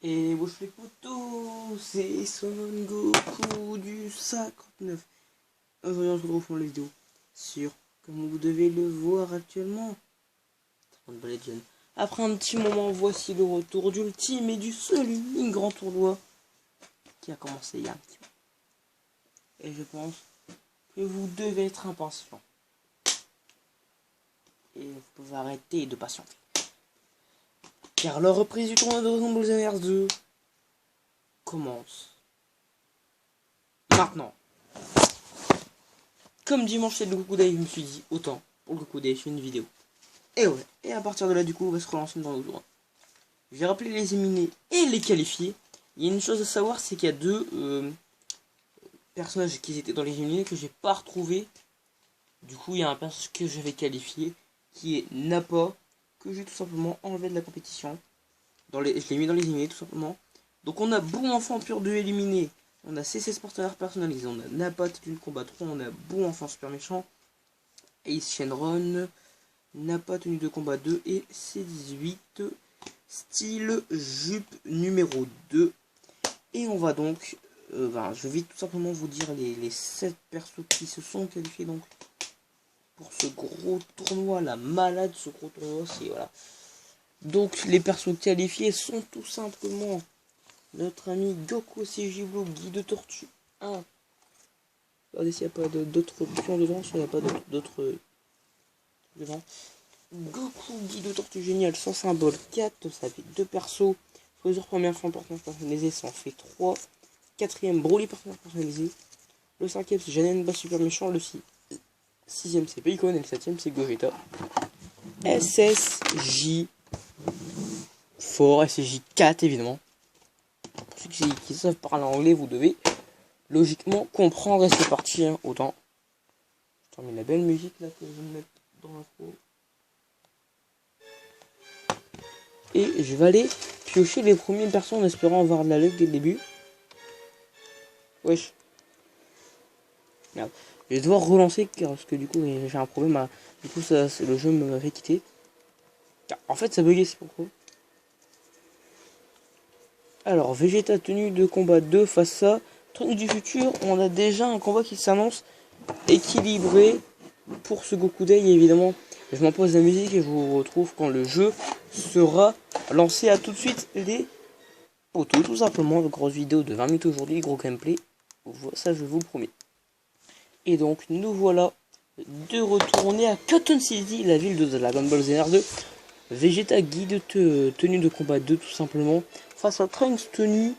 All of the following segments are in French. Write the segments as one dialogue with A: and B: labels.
A: Et wesh les potos, c'est Son Goku du 59. Aujourd'hui on se retrouve pour la vidéo sur, comme vous devez le voir actuellement, après un petit moment, voici le retour d'Ultime et du seul unique grand tournoi qui a commencé il y a un petit moment. Et je pense que vous devez être impatient. Et vous pouvez arrêter de patienter. Car la reprise du tournoi de Dragon Ball Z 2 commence maintenant. Comme dimanche c'est le Goku Day, je me suis dit autant pour le Goku Day, je fais une vidéo. Et ouais, et à partir de là du coup on va se relancer dans le tournoi. Je vais rappeler les éliminés et les qualifiés. Il y a une chose à savoir, c'est qu'il y a deux personnages qui étaient dans les éliminés que j'ai pas retrouvé. Du coup il y a un personnage que j'avais qualifié qui est Nappa, que j'ai tout simplement enlevé de la compétition. Je l'ai mis dans les éliminés tout simplement. Donc on a Bon Enfant Pur 2 éliminé. On a CC Sporter personnalisé. On a Nappa Tenue de Combat 3. On a Bon Enfant Super Méchant. Ace Shenron. Nappa Tenue de Combat 2. Et C18 Style Jupe numéro 2. Et on va donc... je vais tout simplement vous dire les 7 persos qui se sont qualifiés donc pour ce gros tournoi. La malade, ce gros tournoi aussi. Voilà. Donc les persos qualifiés sont tout simplement notre ami Goku CJ Blue, Guy de Tortue 1. Regardez s'il n'y a pas d'autres options dedans, s'il n'y a pas d'autres dedans. Goku Guy de Tortue génial sans symbole 4, ça fait 2 persos. Choisir première fois partenaire personnalisé, ça en fait 3. Quatrième Broly partenaire personnalisé. Le cinquième c'est Janen Bas Super Méchant. Le sixième c'est Paycon et le septième c'est Gogeta. SSJ Fort, SSJ 4 évidemment. Pour ceux qui savent parler anglais, vous devez logiquement comprendre. Et c'est parti, hein, autant. Je termine la belle musique là que je vais me mettre dans l'intro. Et je vais aller piocher les premières personnes en espérant avoir de la luck dès le début. Wesh. Merde. Je vais devoir relancer parce que du coup j'ai un problème. Du coup le jeu me fait quitter. En fait ça buguait, c'est pourquoi. Alors Vegeta Tenue de Combat 2 face à Trunks du futur. On a déjà un combat qui s'annonce équilibré pour ce Goku Day. Évidemment je m'en pose la musique et je vous retrouve quand le jeu sera lancé. À tout de suite les potos, tout simplement. Une grosse vidéo de 20 minutes aujourd'hui, gros gameplay, ça je vous le promets. Et donc nous voilà de retourner à Cotton City, la ville de Dragon Ball Z 2. Vegeta Guide tenue de combat 2 tout simplement face à Trunks tenue,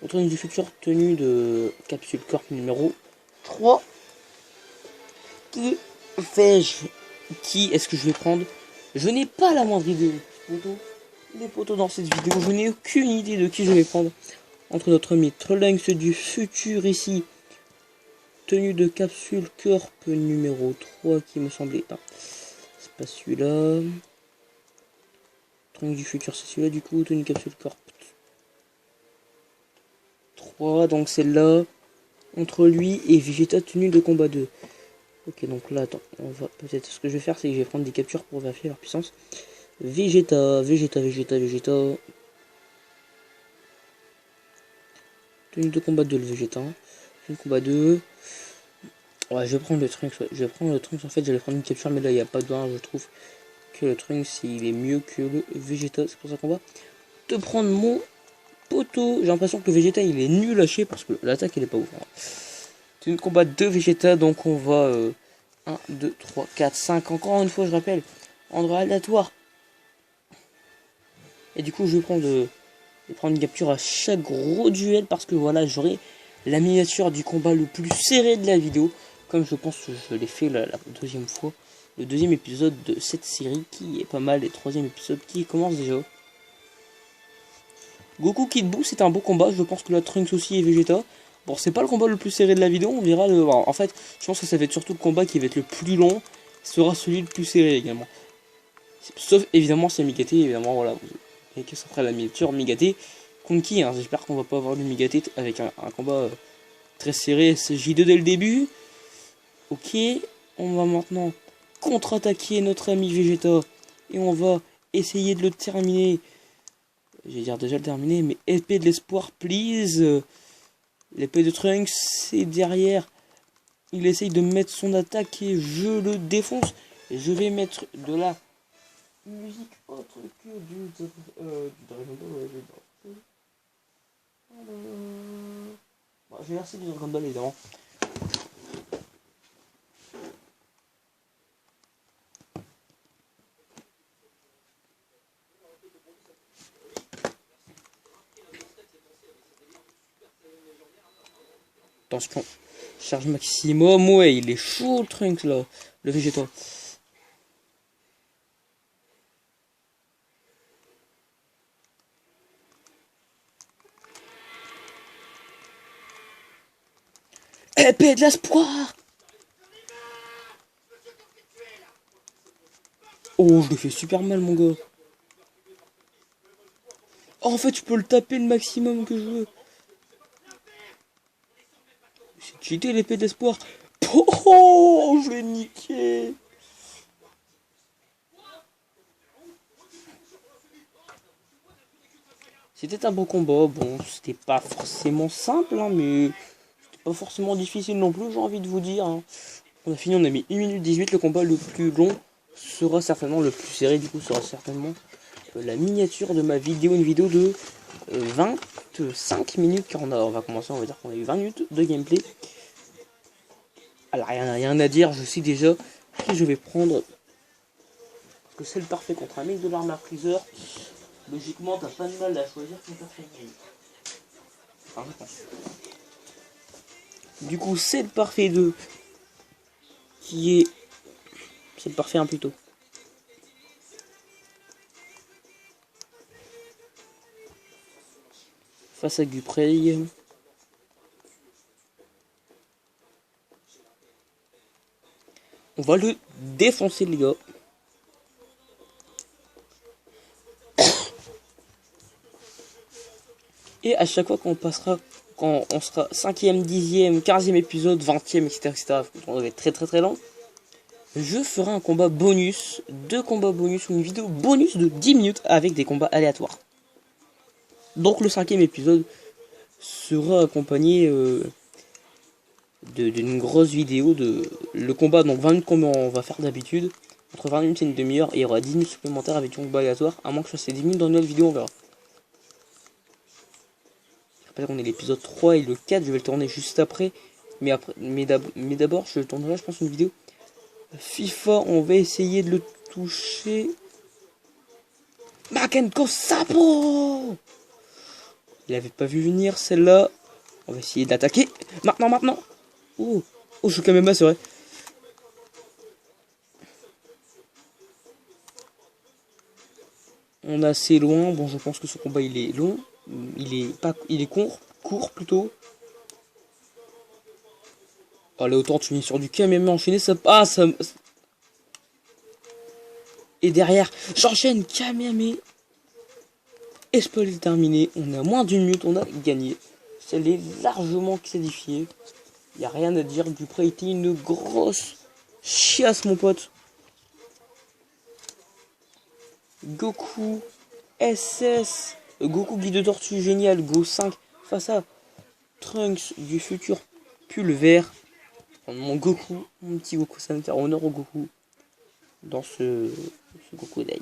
A: Trunks du futur tenue de capsule corp numéro 3. Qui fais-je? Qui est-ce que je vais prendre? Je n'ai pas la moindre idée les potos dans cette vidéo. Je n'ai aucune idée de qui je vais prendre. Entre notre ami Trunks du futur ici, tenue de capsule corp numéro 3 qui me semblait pas. C'est pas celui-là. Trunks du futur, c'est celui-là du coup, tenue capsule corp 3, donc celle-là. Entre lui et Vegeta tenue de combat 2. Ok, donc là, attends, on va peut-être. Ce que je vais faire, c'est que je vais prendre des captures pour vérifier leur puissance. Vegeta. Tenue de combat 2, le Vegeta. Tenue de combat 2. Ouais, je vais prendre le Trunks. Ouais. Je vais prendre le Trunks. En fait, j'allais prendre une capture, mais là, il n'y a pas de besoin. Je trouve que le Trunks, il est mieux que le Vegeta. C'est pour ça qu'on va te prendre mon poteau. J'ai l'impression que le Vegeta, il est nul lâché parce que l'attaque, elle est pas ouf. Hein. Tenue de combat 2 Vegeta. Donc, on va 1, 2, 3, 4, 5. Encore une fois, je rappelle, ordre aléatoire. Et du coup, je vais prendre une capture à chaque gros duel parce que voilà, j'aurai la miniature du combat le plus serré de la vidéo, comme je pense que je l'ai fait la deuxième fois, le deuxième épisode de cette série qui est pas mal, et le troisième épisode qui commence déjà. Goku Kid Buu, c'est un beau combat, je pense que la Trunks aussi et Vegeta. Bon, c'est pas le combat le plus serré de la vidéo, on verra. En fait, je pense que ça va être surtout le combat qui va être le plus long, sera celui le plus serré également. Sauf évidemment c'est Migaté, évidemment, voilà. Et que ça fera la miniature Migaté contre qui, hein. J'espère qu'on va pas avoir le Migaté avec un combat très serré. C'est J2 dès le début. Ok, on va maintenant contre-attaquer notre ami Vegeta et on va essayer de le terminer J'ai dire déjà le terminé, mais épée de l'espoir, please. L'épée de Trunks, c'est derrière. Il essaye de mettre son attaque et je le défonce. Et je vais mettre de la musique autre que du Dragon Ball. Ouais, bon, je vais verser du Dragon Ball évidemment. Attention, charge maximum. Ouais, il est chaud le Trunks là, le végétal. Épée de l'espoir. Oh, je le fais super mal, mon gars. Oh, en fait, je peux le taper le maximum que je veux. C'est cheaté l'épée d'espoir. Oh, je l'ai niqué. C'était un bon combat. Bon, c'était pas forcément simple, hein, mais c'était pas forcément difficile non plus, j'ai envie de vous dire. Hein. On a fini, on a mis 1 minute 18. Le combat le plus long sera certainement le plus serré, du coup, sera certainement la miniature de ma vidéo. Une vidéo de 25 minutes, car on va commencer, on va dire qu'on a eu 20 minutes de gameplay. Alors, rien à dire, je sais déjà qui je vais prendre. Parce que c'est le parfait contre un mec de l'arme à freezer. Logiquement, t'as pas de mal à choisir ton personnage. Enfin, je pense. Du coup, c'est le parfait 2 qui est. C'est le parfait 1 plutôt. Face à Guprey. On va le défoncer, les gars. Et à chaque fois qu'on passera, quand on sera 5e, 10e, 15e épisode, 20e, etc., on va être très très très lent, je ferai un combat bonus, 2 combats bonus, ou une vidéo bonus de 10 minutes avec des combats aléatoires. Donc le 5e épisode sera accompagné d'une grosse vidéo de le combat, donc 20 minutes comme on va faire d'habitude. Entre 20 minutes et une demi-heure, et il y aura 10 minutes supplémentaires avec un combat aléatoire, à moins que je fasse ces 10 minutes dans une autre vidéo, on verra. Je rappelle qu'on est l'épisode 3 et le 4, je vais le tourner juste après. Mais d'abord, je tournerai, je pense, une vidéo FIFA. On va essayer de le toucher. Makenko Sapo. Il avait pas vu venir celle-là. On va essayer d'attaquer. Maintenant. Oh, je suis quand même c'est vrai. On est assez loin. Bon, je pense que ce combat il est long. Il est court plutôt. Allez, autant tu viens sur du Kamehame enchaîné, ça passe. Et derrière, j'enchaîne Kamehame. Et spoil est terminé. On est à moins d'une minute, on a gagné. Elle est largement qualifiée. Il n'y a rien à dire. Dupré était une grosse chiasse, mon pote. Goku SS. Goku guide de tortue génial. Go 5 face à Trunks du futur pull vert. Mon Goku, mon petit Goku, ça me fait honneur au Goku dans ce Goku Day.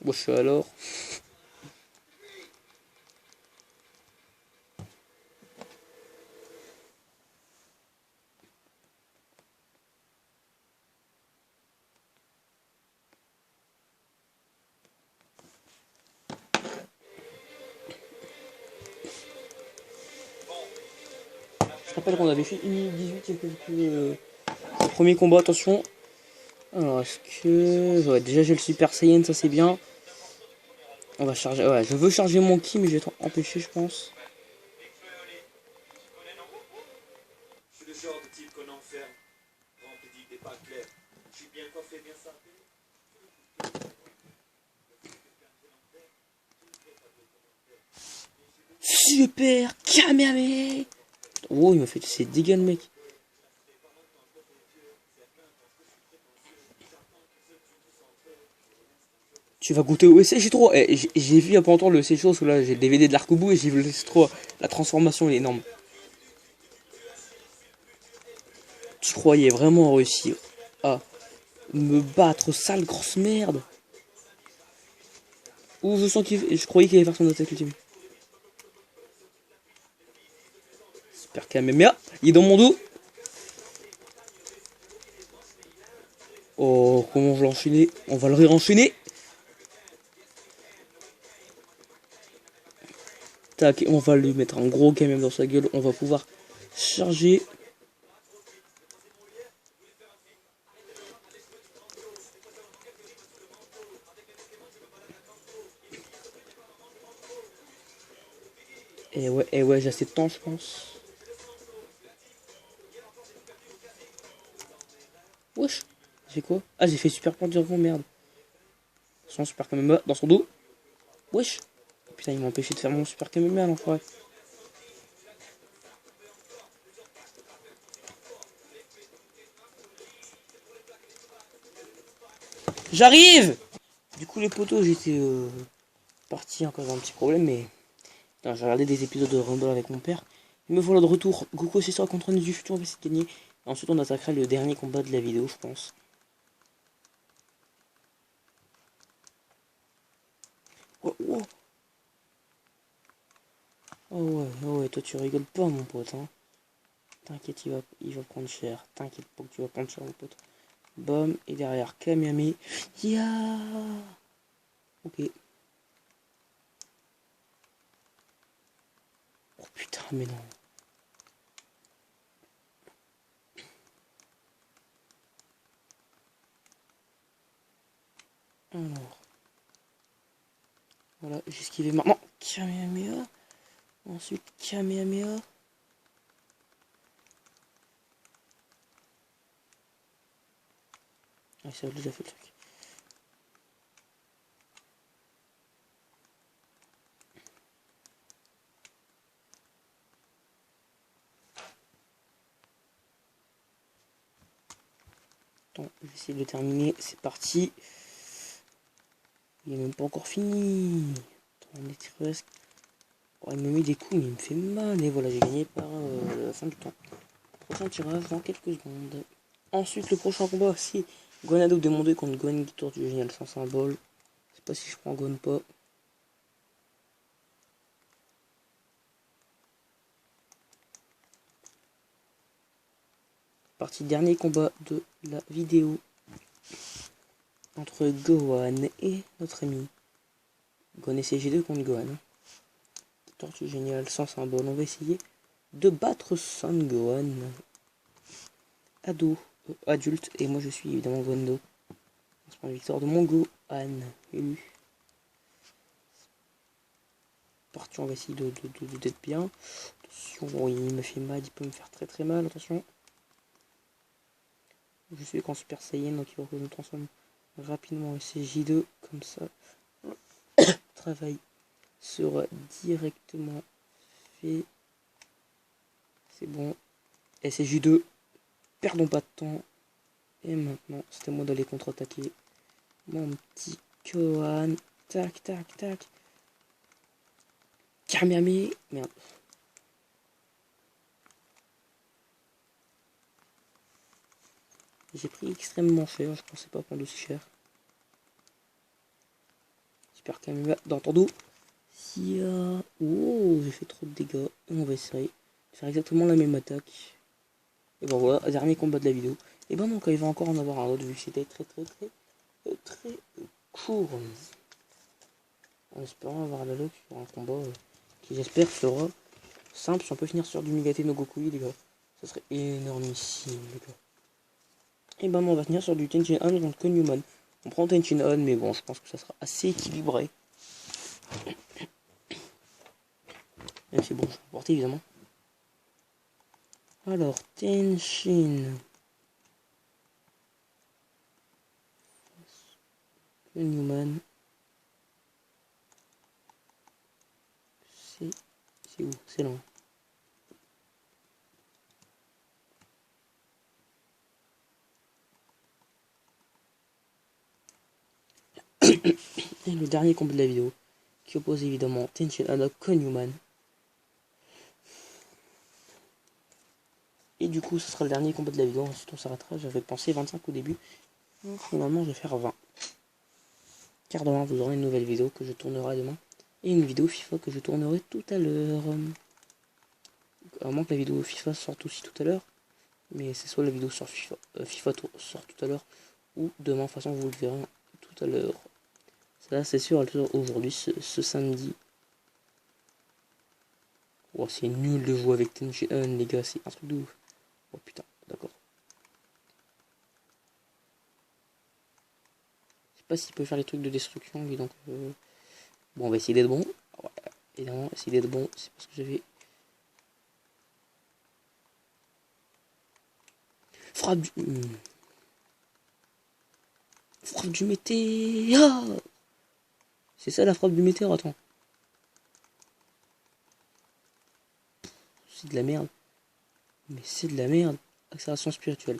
A: Bon, je suis alors. Je rappelle qu'on avait fait 1 minute 18 il y a quelques premier combat, attention. Alors est-ce que. Ouais, déjà j'ai le Super Saiyan, ça c'est bien. On va charger. Ouais, je veux charger mon ki, mais je vais être empêché, je pense.
B: Je suis le genre de type qu'on enferme, rempli d'idées pas claires. Je suis bien coiffé, bien sapé.
A: Super Kamehameha. Oh, il m'a fait ses dégâts, le mec. Tu vas goûter au SG3. J'ai vu il y a pas longtemps le SG3, là j'ai le DVD de l'arc-bout et j'ai vu le SG3. La transformation est énorme. Tu croyais vraiment réussir à me battre, sale grosse merde? Ou je croyais qu'il allait faire son attaque ultime. Super Kamehameha, il est dans mon dos. Oh, comment je l'ai enchaîné? On va le réenchaîner. Tac, on va lui mettre un gros Kamehameha dans sa gueule. On va pouvoir charger. Et ouais, j'ai assez de temps, je pense. Wesh, j'ai quoi? Ah, j'ai fait super point d'urgent, merde. Son super Kamehameha dans son dos. Wesh. Putain, il m'a empêché de faire mon super Kamehameha, l'enfoiré. J'arrive! Du coup, les potos, j'étais parti encore un petit problème, mais j'ai regardé des épisodes de Rumble avec mon père. Me voilà de retour. Goku c'est ça contre un du futur, on va essayer de gagner. Et ensuite, on attaquera le dernier combat de la vidéo, je pense. Oh, oh. Oh ouais, toi tu rigoles pas, mon pote, hein. T'inquiète, il va prendre cher. T'inquiète pas que tu vas prendre cher, mon pote. Bam, et derrière Kamehameha. Ya. Ok. Oh putain, mais non. Alors. Voilà, j'ai esquivé maintenant. Kamehameha. Ensuite, Kamehameha. Ah, ça a déjà fait le truc. Attends, je vais essayer de le terminer. C'est parti. Il est même pas encore fini. Attends, on est presque. Oh, il me met des coups, mais il me fait mal. Et voilà, j'ai gagné par la fin du temps. Prochain tirage dans quelques secondes. Ensuite, le prochain combat, c'est Gonado demandé contre Gohan Guitor du Génial sans symbole. Je sais pas si je prends Gon pas. Partie dernier combat de la vidéo. Entre Gohan et notre ami. Gon et CG2 contre Gohan. Tortue Génial sans symbole. On va essayer de battre Son Gohan. Adulte. Et moi je suis évidemment Gondo. On se prend la victoire de mon Gohan. Parti, on va essayer d'être bien. Attention, il me fait mal, il peut me faire très très mal, attention. Je suis qu'en Super Saiyan, donc il faut que je me transforme rapidement en CJ2, comme ça. Travail sera directement fait. C'est bon. SJ2, perdons pas de temps. Et maintenant, c'est à moi d'aller contre-attaquer mon petit Gohan. Tac, tac, tac. Kamehameha. Merde. J'ai pris extrêmement cher, je pensais pas prendre aussi cher. Super Kamehameha dans ton dos. Oh, j'ai fait trop de dégâts. Et on va essayer de faire exactement la même attaque. Et ben voilà, dernier combat de la vidéo. Et ben donc il va encore en avoir un autre vu que c'était très court. En espérant avoir la luck sur un combat qui j'espère sera simple. Si on peut finir sur du Migate no Gokui les gars, ça serait énormissime les gars. Et ben on va finir sur du Tenshin Han contre Newman. On prend Tenshin Han mais bon je pense que ça sera assez équilibré. Même si bon je vais porter évidemment. Alors Tenshin. Newman. C'est où? C'est là. Et le dernier combat de la vidéo, qui oppose évidemment Tenshin Han à Konyuman. Et du coup, ce sera le dernier combat de la vidéo, ensuite on s'arrêtera. J'avais pensé 25 au début. Donc, finalement, je vais faire 20. Car demain, vous aurez une nouvelle vidéo que je tournerai demain. Et une vidéo FIFA que je tournerai tout à l'heure. À moins que la vidéo FIFA sorte aussi tout à l'heure. Mais c'est soit la vidéo sur FIFA sort tout à l'heure, ou demain, de toute façon, vous le verrez tout à l'heure. Ça, c'est sûr, elle sort aujourd'hui, ce samedi. Oh, c'est nul de jouer avec Tenshin Han, les gars, c'est un truc de ouf. Oh putain, d'accord. Je sais pas s'il peut faire les trucs de destruction, lui, donc... Bon, on va essayer d'être bon. Ouais, évidemment, essayer d'être bon, c'est parce que j'avais... Frappe du... Frappe du météore. C'est ça la frappe du météore, attends. C'est de la merde. Mais c'est de la merde. Accélération spirituelle.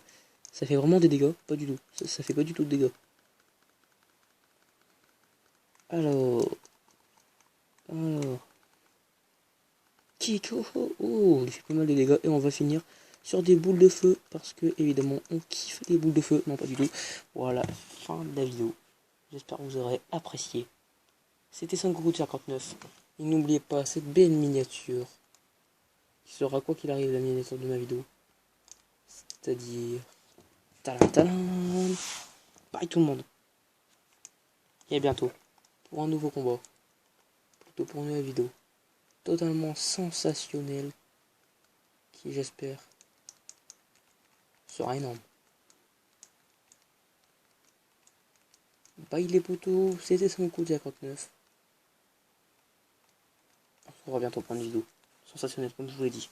A: Ça fait vraiment des dégâts? Pas du tout. Ça fait pas du tout de dégâts. Alors... Kick, oh, il fait pas mal de dégâts. Et on va finir sur des boules de feu. Parce que, évidemment, on kiffe les boules de feu. Non, pas du tout. Voilà, fin de la vidéo. J'espère que vous aurez apprécié. C'était Sangoku 59. Et n'oubliez pas cette belle miniature. Qui sera quoi qu'il arrive la miniature de ma vidéo. C'est-à-dire... Talan. Bye tout le monde. Et à bientôt. Pour un nouveau combat. Plutôt pour une nouvelle vidéo. Totalement sensationnel. Qui j'espère sera énorme. Bye les potos. C'était Sangoku 59. On se revoit bientôt pour une vidéo sensationnelle comme je vous l'ai dit.